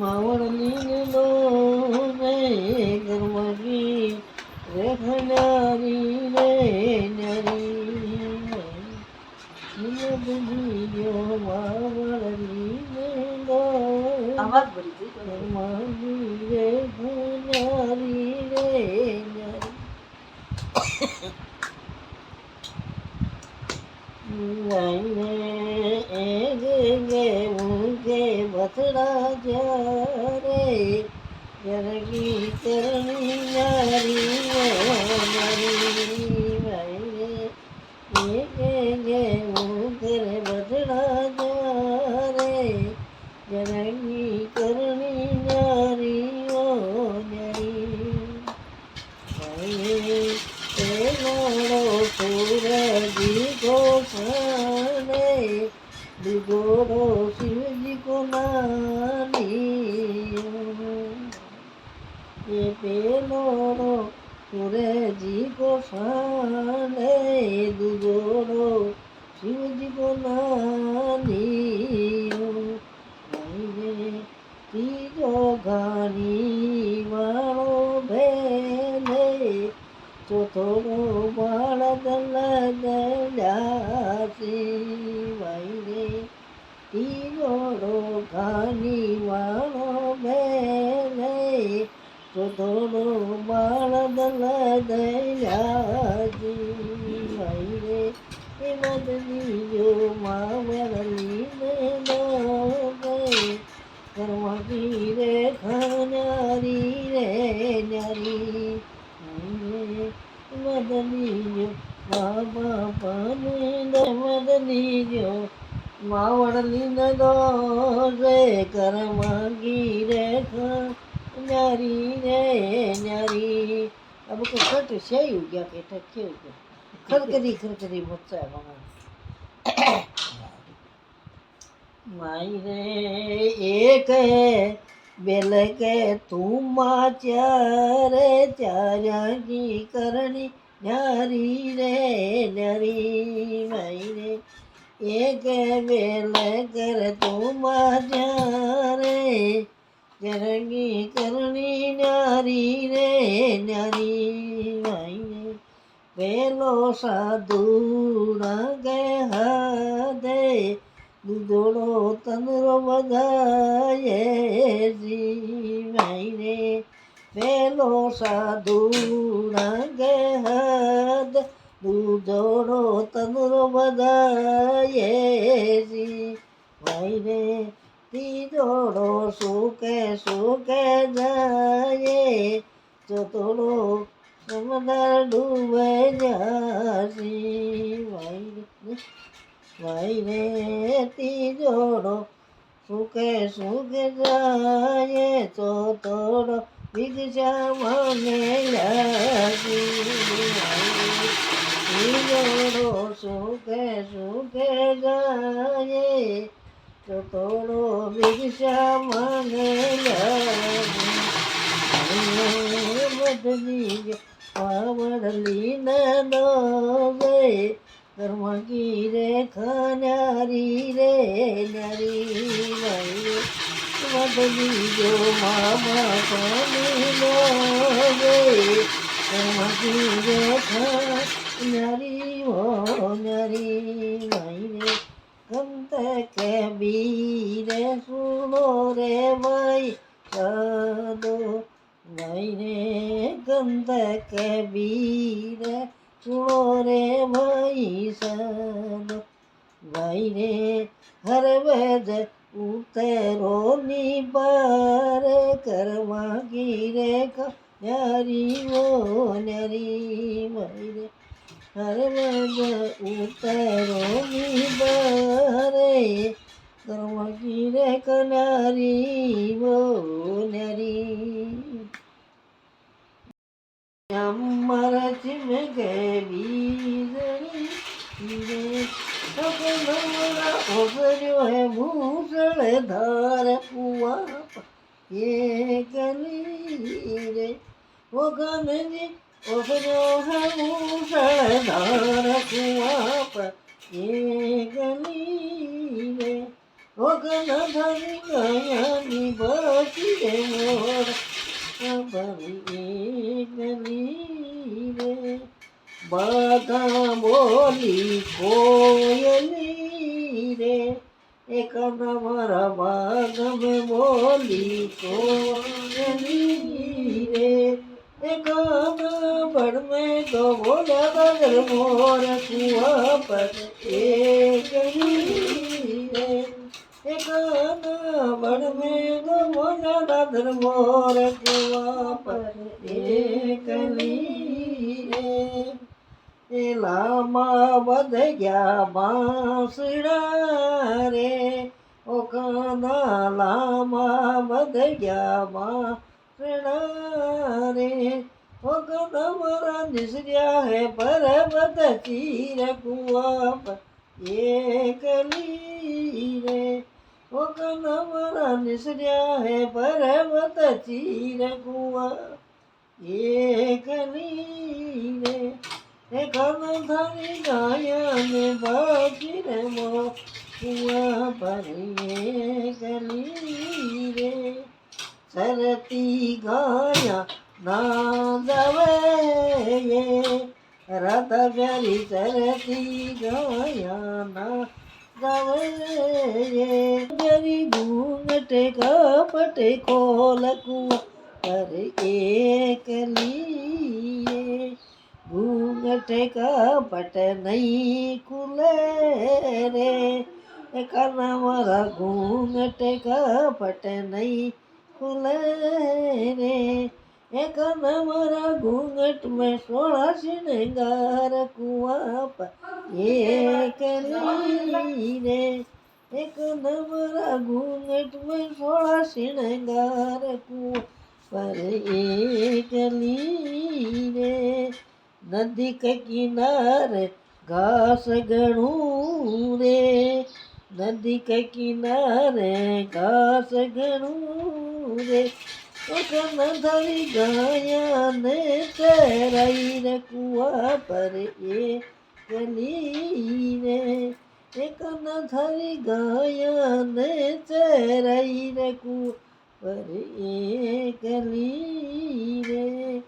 માવળની નો રે ગરમગી રે ખનારી રે નરી બદલીયો માવળની નો આવાજ ભરી ગઈ ગરમગી રે ખનારી રે નરી વાઈને એ ગે ઊંઘે બથડા જ્યારે જરગી કરણી નારી નારી વાઈને એ ગે ઊંઘે બથડા જ્યારે જરગી કરણી નારી ઓ નારી વાઈને सूरजी को खाने दिगोरो शिवजी को नानी ये पेलोरो सूरजी को खाने दिगोरो शिवजी को नानी तीजो घानी वालो भेले ચોથોડો બાળક લજાસી વાઈને તીજોડો ખાની વાળો બેલે ચોથોડો બાળક લજાસી વાઈને એ બદલીજો માવળની દો કરવાથી રે ખાનારી રે નારી મદનીજો બાબા પાને મદનીજો માવળની નદો રે કરમાગી રે ન્યારી રે ન્યારી अब को कट से हो गया के ठके हो गया खरकरी मुझसे बना माई रे एक बेल के तुम चारे चारा की करनी नारी रे नारी माई रे एक बेल कर तुम चारे जरगी करनी नारी रे नारी माई रे बेलो साधु गे दे દૂધોડો તંદરો બધાયે જીવાઈને પેલો સાધુ નાગે હદ દૂધોડો તંદરો બધાયે જીવાઈને તીજોડો સુકે જાય ચોથોડો સમુદ્ર ડૂબે જાસી વાઈને તીજોડો સુકે જાય ચોથોડો વિગસા મને તીજોડો સુકે જાય ચોથોડો વિગસા મને બદલી પાવડલી નો કરમગી રે ખનારી રે નારી વાઈ બદલીજો મામા પાની નો રે કરમગી રે ખનારી ઓ નારી વાઈ રે કંત કે બીરે સુનો રે ભાઈ સાદો વાઈ રે કંત કે બીરે સુનો રે ભાઈ સાદો ભાઈ રે હર વેદ ઉતરો ની પાર કરવાગી રે ન્યારી ઓ ન્યારી ભાઈ રે હર વેદ ઉતરો ની પાર કરવાગી રે કનારી ઓ ન્યારી अमर चिमके बीजनी रे सपनों ओसर्यो है मूसल धार कुआ ये गली रे वो गनजी ओसर्यो है मूसल धार कुआ ये गली रे ધરી ગયાની બચી રે મોર ભરી એકલી રે બધા બોલી કોયલી રે એક મારા બાગમે બોલી કોયલી રે એક બડ में तो बोला बगर मोर कुआ पर एकली रे एक बड़ में तो बोला बगर मोर कुआ पर एकली रे લામાં વધ ગયા બાંસડા રે ઓ કાના લામાં વધ ગયા બાંસડા રે ઓ કાના મારા નિસર્યા હે પર્વત ચીર કુઆ પર એકલી રે ઓ કાના મારા નિસર્યા હે પર્વત ચીર કુઆ એકલી રે એક ધરી ગાયને બાજી રે મો કુઆ પર એકલી રે સરતી ગાયા ના દવે રત પ્યારી સરતી ગાયા ના દવે જરી ઘૂંઘટ કપટ ખોલ કુઆ પર એકલી घूंघट कपट नहीं खुले रे करना मारा घूंघट कपट नहीं खुले रे करना मारा घूंघट में 16 श्रृंगार कुआं पर एकली रे करना मारा घूंघट में 16 श्रृंगार कुआं पर एकली रे नदी के किनारे घास गणू रे नदी के किनारे घास गणू रे धरी गाया ने चराई रे कुआ पर एकली रे एक न धरी गाया ने चराई रे कुआ पर एकली रे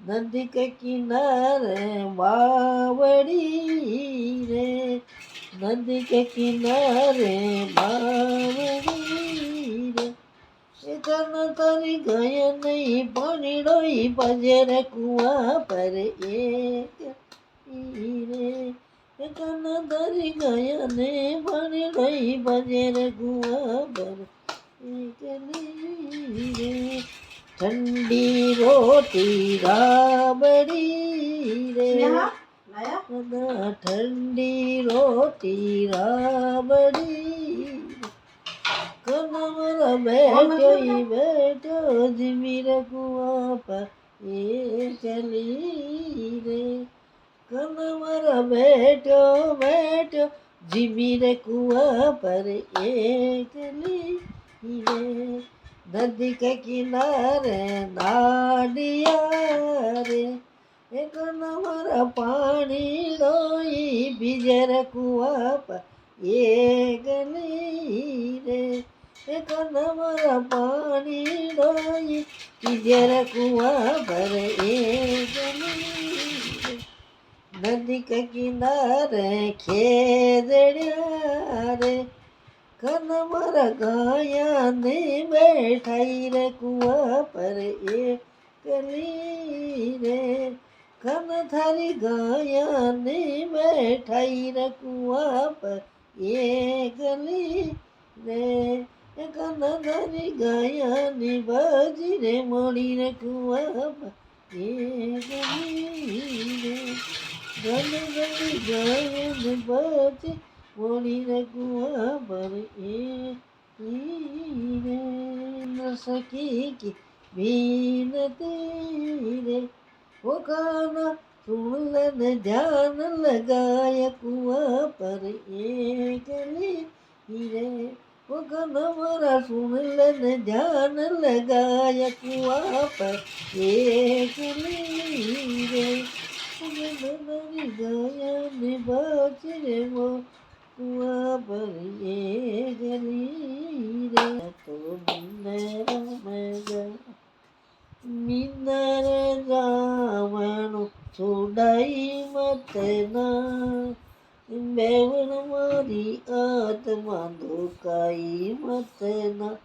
नदी के किनारे बावड़ी रे नदी के किनारे बावड़ी रे इतना तारी गया नहीं पानी डोई बजर कुआं पर एक रे इतना तारी गया नहीं पानी डोई बजर कुआं पर एक रे ठंडी रोटी राबड़ी रे ठंडी रोटी राबड़ी कनवर बैठो जिमीर कुआं पर एकली रे कनवर बैठो जिमीर कुआं पर एकली रे नदी के किनारे नाडिया रे एक नंबर पानी डोई बिजर कुआं पर एकली रे एक नंबर पानी डोई बिजर कुआं पर एकली रे नदी के किनारे खेजड़िया रे कनवर गाया ने बैठाई रे कुआं पर एकली रे कन थारी गाया ने बैठाई रे कुआं पर एकली रे कन थारी गाया ने बाजी रे मोड़ी रे कुआं पर एकली रे गन गन गाया ने बाजी मोड़ी रे कुआं पर एकली रे न सकी की बीनती रे वो गाना सुन ले ध्यान लगाया कुआं पर एकली रे वो गाना मारा सुन ले ध्यान लगाया कुआं पर एकली रे गाया ने बाज रे वो કુવા પર એ ગલી રે તો મિંદર જાવણું છોડાઈ મત ના બેવણ મારી આત્મા દુકાઈ મત ના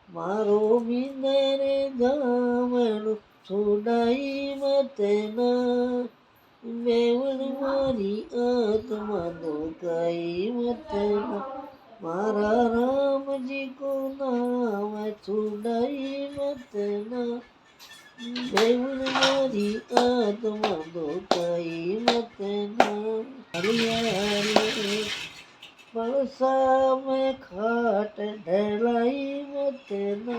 મારો મિંદર જાવણું છોડાઈ મત ના બેવણ મારી આત્મા દુકાઈ મત ના મારા રામજી કો નામ છોડાઈ મત ના બેવણ મારી આત્મા દુકાઈ મત ના હરિયાળી પળસા મેં ખાટ ઢલાઈ મત ના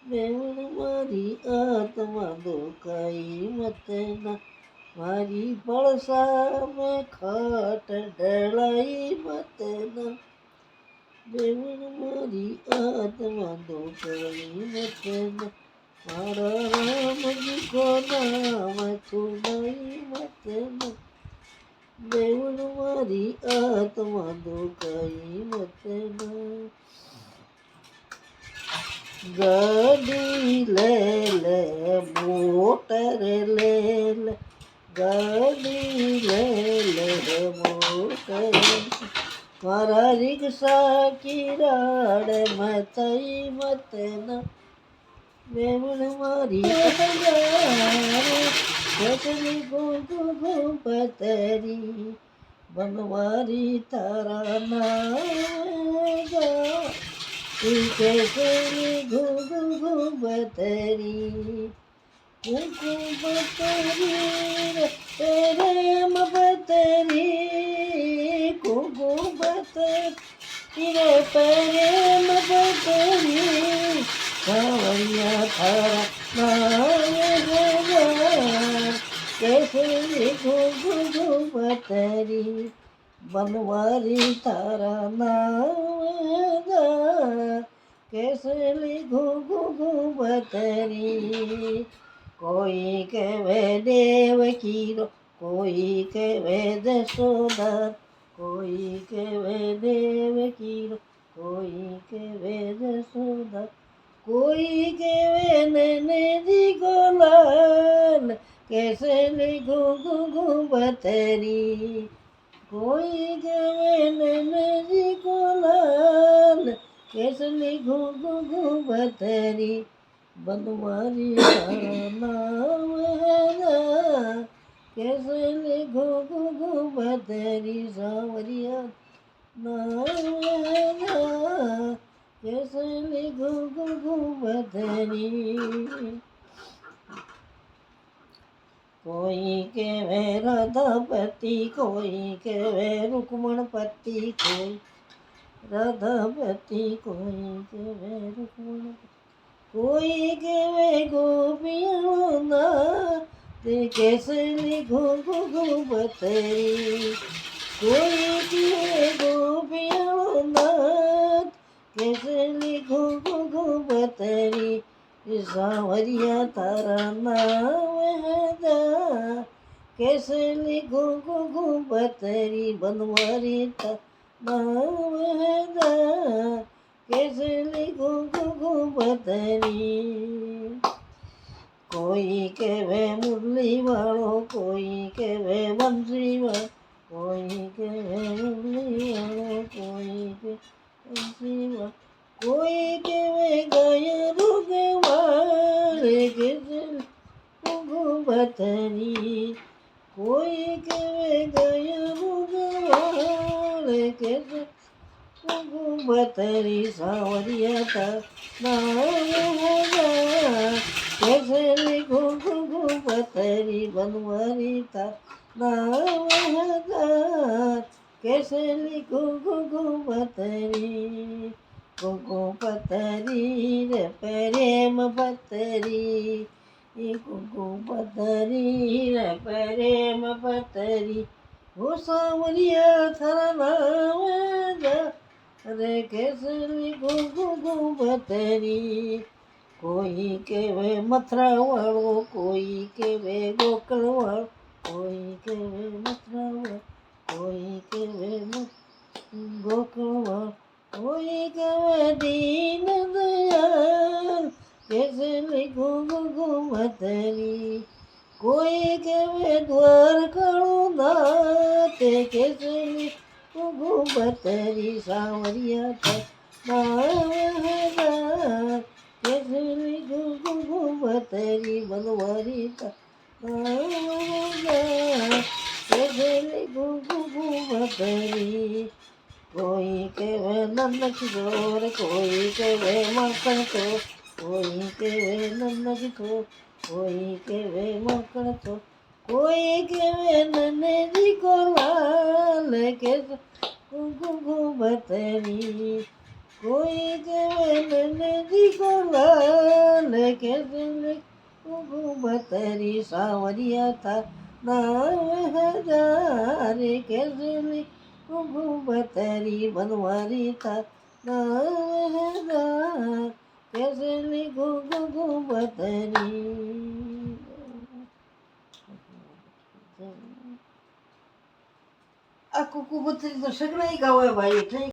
બેવણ મારી આત્મા દુકાઈ મત ના મારી પળસા મેં ખાટ ઢલાઈ મત ના બેવણ મારી આત્મા દુકાઈ મત ના મારા રામજી કો નામ છોડાઈ મત ના બેવણ મારી આત્મા દુકાઈ મત ના ગાડી લે લે મોટર લે લે ગાડી લે લે મોટર મારા રિક્ષા કિરાડ મચાઈ મત ના બેવણ મારી પતરી ગો પતરી બનવારી તારા ના કેસરી ગો પતરી કુકુ પતરી પ્રેમ પતરી કુકુ પતરી રે પ્રેમ પતરી સાવરિયા થારા કેસરી ગો પતરી બનવારી તારા નામ કેસરી ગો પતરી કોઈ કહેવે દેવકીરો કોઈ કહેવે જશોદા કોઈ કહેવે દેવકીરો કોઈ કહેવે જશોદા કોઈ કહેવે નૈનેજી ગોલાલ કેસરી ગો પતરી કોઈ કહેવે નૈનેજી ગોલાલ કેસરી ગો પતરી બનવારી નામ કેસરી ગો પતરી સાવરિયા નામ કેસરી ગો પતરી કોઈ કહેવે રાધાપતિ કોઈ કહેવે રૂકમણપતિ કોઈ રાધાપતિ કોઈ કહેવે રૂકમણપતિ કોઈ કહેવે ગોપિયાના તે કેસરી ગો પતરી કોઈ કહેવે ગોપિયાના કેસરી ગો પતરી સાવરિયા તારા નામ કેસરી ગો પતરી બનવારી નામ કેસરી ગો પતરી કોઈ કહેવે મુરલી વાળો કોઈ કહેવે બંસી વાળો કોઈ કહેવે મુરલી વાળો કોઈ કે બંસી વાળો કોઈ કહેવે ગાય રૂગવાળે કેસરી ગો પતરી કોઈ કહેવે ગાય રૂગવાળે કેસરી ગો પતરી સાવરિયા નામ કેસરી ગો પતરી બનવારી નામ કેસરી ગો પતરી ગો પતરી રે પ્રેમ પતરી ગો પતરી રે પ્રેમ પતરી હો સાવરિયા થારા નામ રે કેસરી ગો પતરી કોઈ કહેવે મથરા વાળો કોઈ કહેવે ગોકળ વાળો કોઈ કહેવે મથરા વાળો કોઈ કહેવે ગોકુળમાં કોઈ કવે દીન દયાલ કેસલી ઘુમતરી કોઈ કવે દ્વારકાળું નાતે કેસલી ઘુમતરી સાવરિયા હતા કેસલી ઘુમતરી બનવારી કેસલી ઘુમતરી કોઈ કહેવે નંદ કિશોર કોઈ કહેવે મકણ તો કોઈ કહેવે નંદ કિશોર કોઈ કહેવે મકણ તો કોઈ કહેવે નંદજી કોલાલ કે ઘુમતરી કોઈ કહેવે નંદજી કોલાલ કે ઘુમતરી સાવરિયા થા નામ હજારે કેસલી ઘુમતરી બનવારી થા નામ કેસલી ઘુમતરી આ કુકુબતરી તો સગડાઈ ગાવે ભાઈ